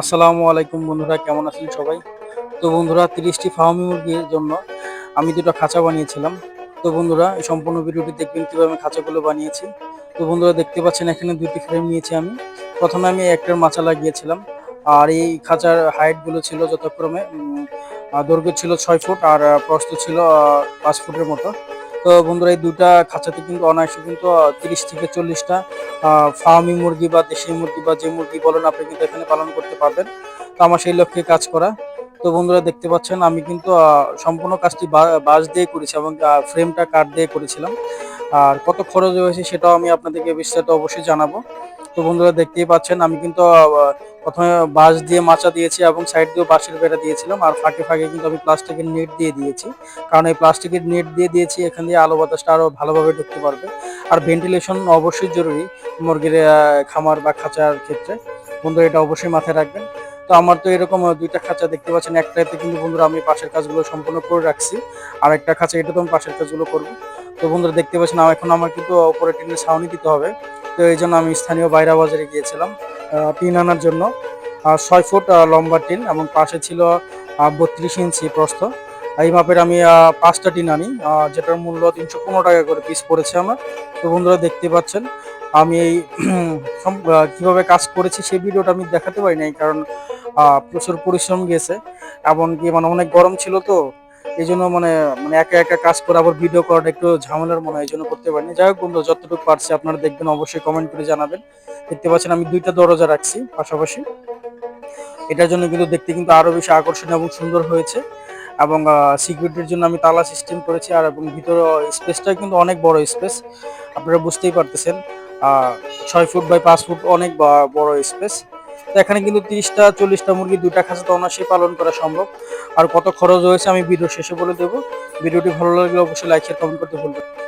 আসসালামু আলাইকুম বন্ধুরা, কেমন আছেন সবাই? তো বন্ধুরা, 30টি ফার্মি মুরগির জন্য আমি দুটো খাঁচা বানিয়েছিলাম। তো বন্ধুরা, এই সম্পূর্ণ ভিডিওটি দেখবেন কিভাবে আমি খাঁচাগুলো বানিয়েছি। তো বন্ধুরা, দেখতে পাচ্ছেন এখানে দুইটি ফ্রেম নিয়েছি আমি। প্রথমে আমি একটার মাচা লাগিয়েছিলাম। আর এই খাঁচার হাইট গুলো ছিল যথাক্রমে দৈর্ঘ্য ছিল 6 ফুট আর প্রস্থ ছিল 5 ফুটের মতো। তো বন্ধুরা, এই দুটা খাঁচাতে কিন্তু অনায়াসে কিন্তু 30 থেকে 40টা ফার্মি মুরগি বা দেশি মুরগি বা যে মুরগি বলেন আপনি কিন্তু এখানে পালন করতে পারবেন। তো আমার সেই লক্ষ্যে কাজ করা। তো বন্ধুরা, দেখতে পাচ্ছেন আমি কিন্তু সম্পূর্ণ কাজটি বাঁশ দিয়ে করেছি এবং ফ্রেমটা কাঠ দিয়ে করেছিলাম। আর কত খরচ হয়েছে সেটাও আমি আপনাদেরকে বিস্তারিত অবশ্যই জানাবো। তো বন্ধুরা, দেখতেই পাচ্ছেন আমি কিন্তু প্রথমে বাঁশ দিয়ে মাচা দিয়েছি এবং সাইড দিয়েও বাঁশের বেড়া দিয়েছিলাম, আর ফাঁকে ফাঁকে কিন্তু আমি প্লাস্টিকের নেট দিয়ে দিয়েছি। কারণ এই প্লাস্টিকের নেট দিয়ে দিয়েছি, এখান দিয়ে আলো বাতাসটা আরো ভালোভাবে ঢুকতে পারবে। আর ভেন্টিলেশন অবশ্যই জরুরি মুরগির খামার বা খাঁচার ক্ষেত্রে। বন্ধুরা, এটা অবশ্যই মাথায় রাখবেন। তো আমার তো এরকম দুইটা খাঁচা দেখতে পাচ্ছেন, একটাতে কিন্তু বন্ধুরা আমি পাশের কাজগুলো সম্পূর্ণ করে রাখছি, আর একটা খাঁচা এটা তো আমি পাশের কাজগুলো করবো। তো বন্ধুরা, দেখতে পাচ্ছেন এখন আমার কিন্তু উপরে টিনের ছাউনি দিতে হবে। তো এই জন্য আমি স্থানীয় বাইরা বাজারে গিয়েছিলাম টিন আনার জন্য। 6 ফুট লম্বা টিন এবং পাশে ছিল 32 ইঞ্চি প্রস্থ। এই মাপের আমি 5টা টিন আনি, যেটার মূল্য 315 টাকা করে পিস পড়েছে আমার। তো বন্ধুরা, দেখতে পাচ্ছেন আমি এই কিভাবে কাজ করেছি সেই ভিডিওটা আমি দেখাতে পারি নাই, কারণ প্রচুর পরিশ্রম গেছে। এমনকি মানে অনেক গরম ছিল, তো এই জন্য মানে মানে একা একা কাজ করে আবার ভিডিও করাটা একটু ঝামেলার মনে হয়, এই জন্য করতে পারিনি। যাই হোক বন্ধু, যতটুকু পারছি আপনারা দেখবেন, অবশ্যই কমেন্ট করে জানাবেন। দেখতে পাচ্ছেন আমি দুইটা দরজা রাখছি পাশাপাশি। এটার জন্য কিন্তু দেখতে কিন্তু আরো বেশি আকর্ষণীয় এবং সুন্দর হয়েছে। এবং সিকিউরিটির জন্য আমি তালা সিস্টেম করেছি, আর এবং ভিতরে স্পেসটা কিন্তু অনেক বড় স্পেস, আপনারা বুঝতেই পারতেছেন। 6 ফুট বাই 5 ফুট অনেক বড় স্পেস। তো এখানে কিন্তু 30টা 40টা মুরগি দুইটা খাঁচাতে অনায়াসেই পালন করা সম্ভব। আর কত খরচ হয়েছে আমি ভিডিও শেষে বলে দেবো। ভিডিওটি ভালো লাগলে অবশ্যই লাইক শেয়ার কমেন্ট করতে ভুলবেন না।